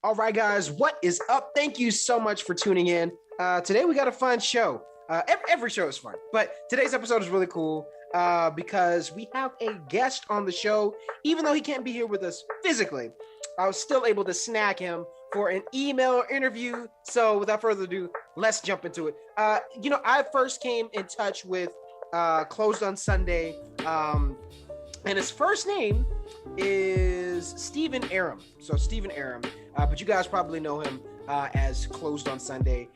All right, guys, what is up? Thank you so much for tuning in. Today we got a fun show. Every show is fun, but today's episode is really cool because we have a guest on the show. Even though he can't be here with us physically, I was still able to snag him for an email interview. So without further ado, let's jump into it. I first came in touch with Closed on Sunday, and his first name is Stephen Aram. So Stephen Aram, but you guys probably know him as Closed on Sunday.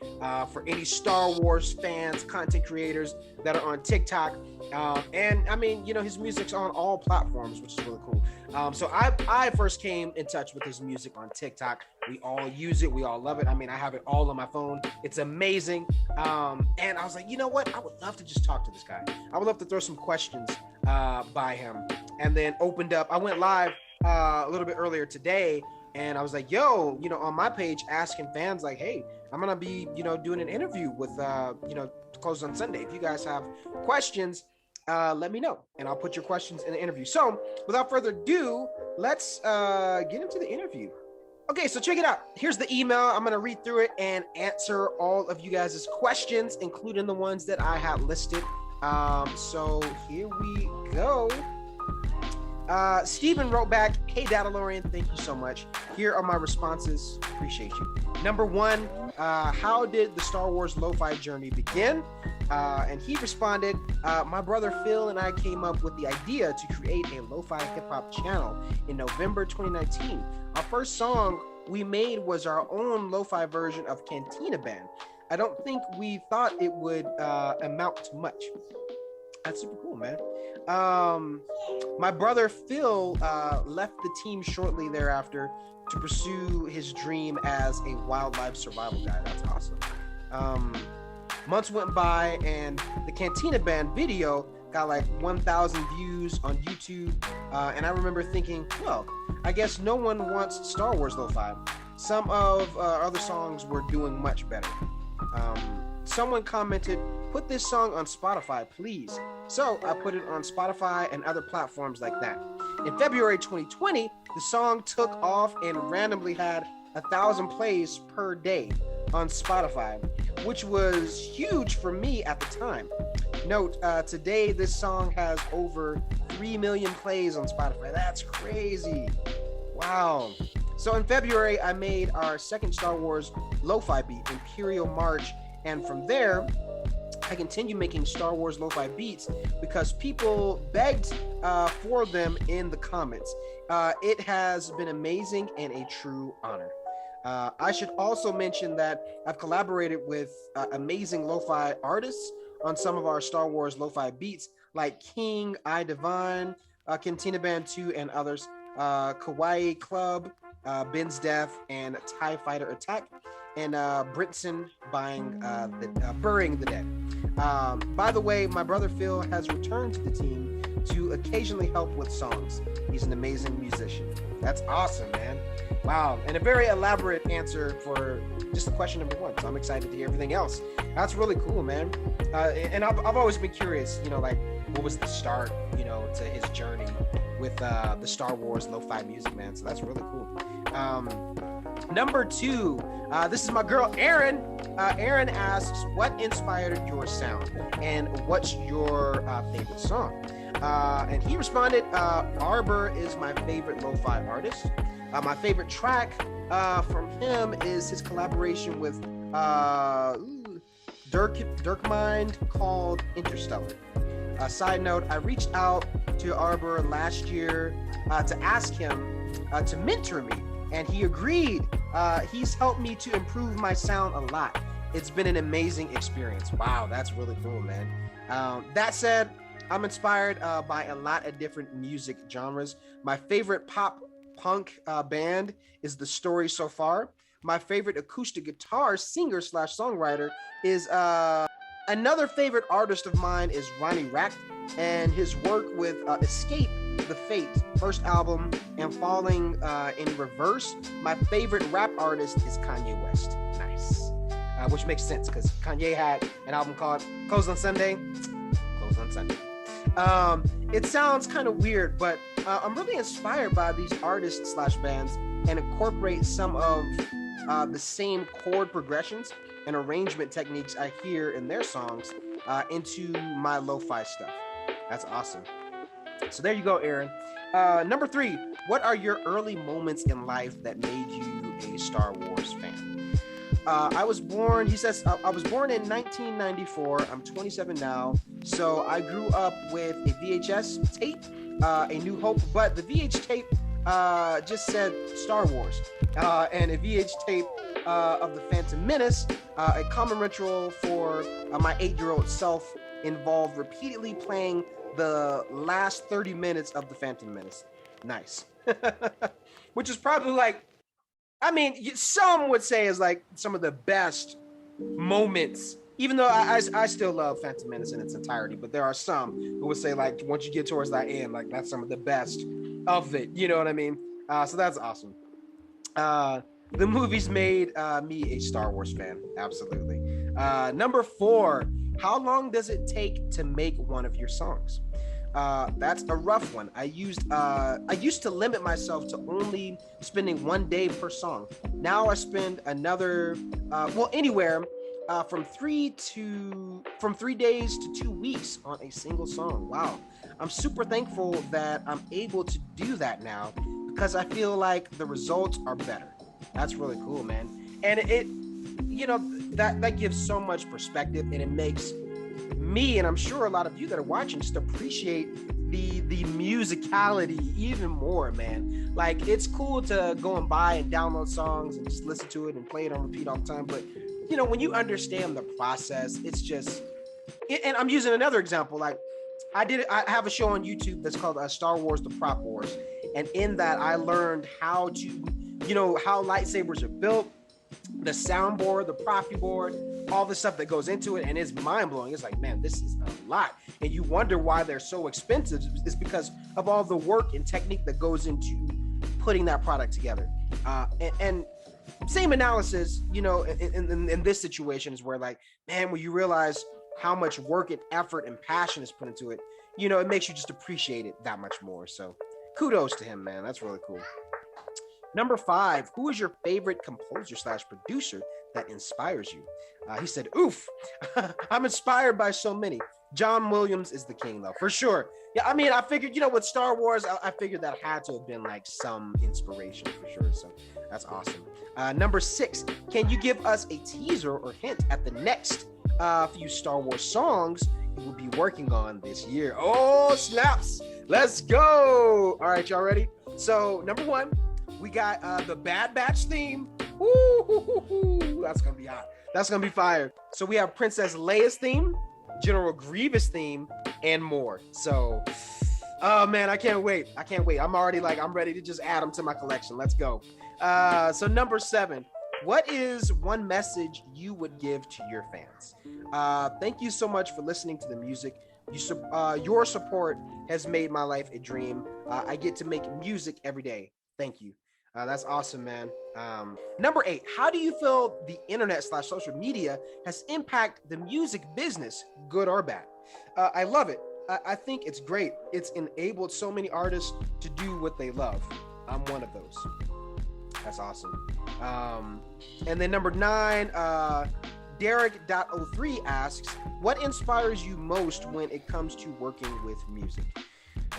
For any Star Wars fans, content creators that are on TikTok, and I mean, his music's on all platforms, which is really cool. So I first came in touch with his music on TikTok. We all use it, we all love it. I mean, I have it all on my phone. It's amazing. And I was like, you know what? I would love to just talk to this guy. I would love to throw some questions by him, and then opened up. I went live a little bit earlier today, and I was like, yo, on my page, asking fans like, hey, I'm gonna be, doing an interview with, Closed on Sunday. If you guys have questions, let me know, and I'll put your questions in the interview. So without further ado, let's get into the interview. Okay, so check it out. Here's the email. I'm gonna read through it and answer all of you guys' questions, including the ones that I had listed. So here we go. Steven wrote back, hey DadaLorian, thank you so much. Here are my responses. Appreciate you. Number one, how did the Star Wars Lo-Fi journey begin? And he responded, my brother Phil and I came up with the idea to create a Lo-Fi hip-hop channel in November 2019. Our first song we made was our own Lo-Fi version of Cantina Band. I don't think we thought it would amount to much. That's super cool, man. My brother Phil left the team shortly thereafter to pursue his dream as a wildlife survival guide. That's awesome. Months went by, and the Cantina Band video got like 1,000 views on YouTube. And I remember thinking, well, I guess no one wants Star Wars Lo-Fi. Some of other songs were doing much better. Someone commented, put this song on Spotify, please. So I put it on Spotify and other platforms like that. In February 2020, the song took off and randomly had 1,000 plays per day on Spotify, which was huge for me at the time. Note, today this song has over 3 million plays on Spotify. That's crazy. Wow. So in February, I made our second Star Wars Lo-Fi beat, Imperial March, and from there, I continued making Star Wars Lo-Fi beats because people begged for them in the comments. It has been amazing and a true honor. I should also mention that I've collaborated with amazing Lo-Fi artists on some of our Star Wars Lo-Fi beats, like King, I Divine, Cantina Band 2, and others, Kawaii Club, Ben's Death, and TIE Fighter Attack, and Britson Burying the Dead. By the way, my brother Phil has returned to the team to occasionally help with songs. He's an amazing musician. That's awesome, man. Wow, and a very elaborate answer for just the question number one. So I'm excited to hear everything else. That's really cool, man. And I've always been curious, like, what was the start, to his journey with the Star Wars Lo-Fi music, man. So that's really cool. Number two, this is my girl, Erin. Erin asks, what inspired your sound? And what's your favorite song? And he responded, Arbor is my favorite Lo-Fi artist. My favorite track from him is his collaboration with Dirkmind called Interstellar. Side note, I reached out to Arbor last year to ask him to mentor me, and he agreed. He's helped me to improve my sound a lot. It's been an amazing experience. Wow, that's really cool, man. That said, I'm inspired by a lot of different music genres. My favorite pop punk band is The Story So Far. My favorite acoustic guitar singer / songwriter is another favorite artist of mine is Ronnie Rack, and his work with Escape the Fate first album and Falling in Reverse. My favorite rap artist is Kanye West. Nice. Which makes sense because Kanye had an album called Closed on Sunday. Closed on Sunday. It sounds kind of weird, but I'm really inspired by these artists / bands and incorporate some of the same chord progressions and arrangement techniques I hear in their songs into my lo-fi stuff. That's awesome. So there you go, Aaron. Number 3, what are your early moments in life that made you a Star Wars fan? I was born, he says, I was born in 1994. I'm 27 now. So I grew up with a VHS tape, A New Hope, but the VH tape just said Star Wars. And a VH tape of The Phantom Menace, a common ritual for my 8-year-old self involved repeatedly playing the last 30 minutes of The Phantom Menace. Nice. Which is probably like, I mean, some would say is like some of the best moments, even though I still love Phantom Menace in its entirety, but there are some who would say like once you get towards that end, like that's some of the best of it. You know what I mean? So that's awesome. The movies made me a Star Wars fan. Absolutely. Number 4, how long does it take to make one of your songs? That's a rough one. I used to limit myself to only spending 1 day per song. Now I spend another, anywhere from 3 days to 2 weeks on a single song. Wow. I'm super thankful that I'm able to do that now because I feel like the results are better. That's really cool, man. And it that gives so much perspective, and it makes me, and I'm sure a lot of you that are watching, just appreciate the musicality even more, man. Like, it's cool to go and buy and download songs and just listen to it and play it on repeat all the time, but when you understand the process, it's just, and I'm using another example. Like, I have a show on YouTube that's called Star Wars: The Prop Wars, and in that I learned how to how lightsabers are built, the soundboard, the proppy board, all the stuff that goes into it, and it's mind-blowing. It's like, man, this is a lot, and you wonder why they're so expensive. It's because of all the work and technique that goes into putting that product together. And same analysis, in this situation is where, like, man, when you realize how much work and effort and passion is put into it, it makes you just appreciate it that much more. So kudos to him, man. That's really cool. Number 5, who is your favorite composer / producer that inspires you? He said, oof, I'm inspired by so many. John Williams is the king, though, for sure. Yeah, I mean, I figured, with Star Wars, I figured that had to have been like some inspiration for sure. So that's awesome. Number 6, can you give us a teaser or hint at the next few Star Wars songs you will be working on this year? Oh, snaps. Let's go. All right, y'all ready? So number 1, we got the Bad Batch theme. Ooh, that's gonna be hot. That's gonna be fire. So we have Princess Leia's theme, General Grievous theme, and more. So, oh man, I can't wait. I'm already I'm ready to just add them to my collection. Let's go. So number 7, what is one message you would give to your fans? Thank you so much for listening to the music. Your support has made my life a dream. I get to make music every day. Thank you. That's awesome, man. Number 8, how do you feel the internet / social media has impacted the music business, good or bad? I love it. I think it's great. It's enabled so many artists to do what they love. I'm one of those. That's awesome. And then number 9, Derek.03 asks, what inspires you most when it comes to working with music?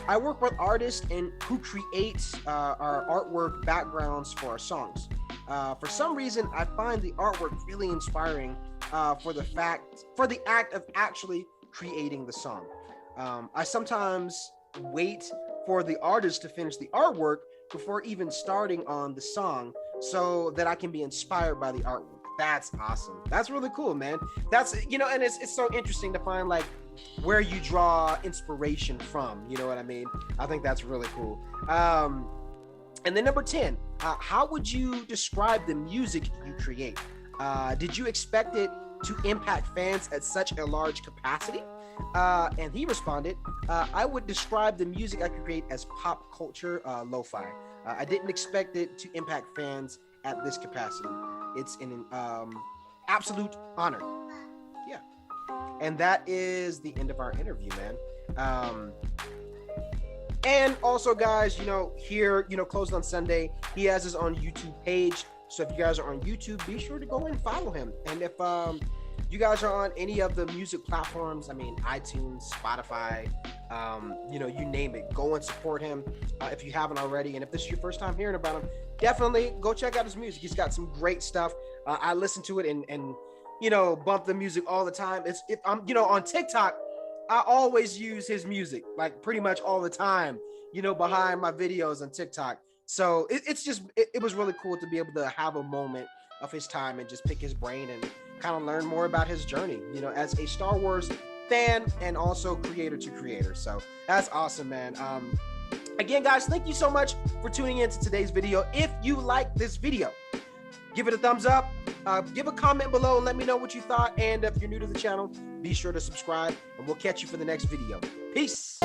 I work with artists who create our artwork backgrounds for our songs. For some reason, I find the artwork really inspiring for the act of actually creating the song. I sometimes wait for the artist to finish the artwork before even starting on the song so that I can be inspired by the artwork. That's awesome. That's really cool, man. That's, and it's so interesting to find where you draw inspiration from, you know what I mean? I think that's really cool. And then number 10, how would you describe the music you create? Did you expect it to impact fans at such a large capacity? And he responded, I would describe the music I create as pop culture lo-fi. I didn't expect it to impact fans at this capacity. It's an absolute honor. Yeah. And that is the end of our interview, man. And also, guys, you know, here, you know, Closed on Sunday, he has his own YouTube page. So if you guys are on YouTube, be sure to go and follow him. And if you guys are on any of the music platforms, I mean, iTunes, Spotify, you know, you name it, go and support him if you haven't already. And if this is your first time hearing about him, definitely go check out his music. He's got some great stuff. I listen to it and you know, bump the music all the time. If I'm, you know, on TikTok, I always use his music, like pretty much all the time, you know, behind my videos on TikTok. So it was really cool to be able to have a moment of his time and just pick his brain and kind of learn more about his journey, you know, as a Star Wars fan and also creator to creator. So that's awesome, man. Again, guys, thank you so much for tuning into today's video. If you like this video, give it a thumbs up, give a comment below and let me know what you thought. And if you're new to the channel, be sure to subscribe and we'll catch you for the next video. Peace.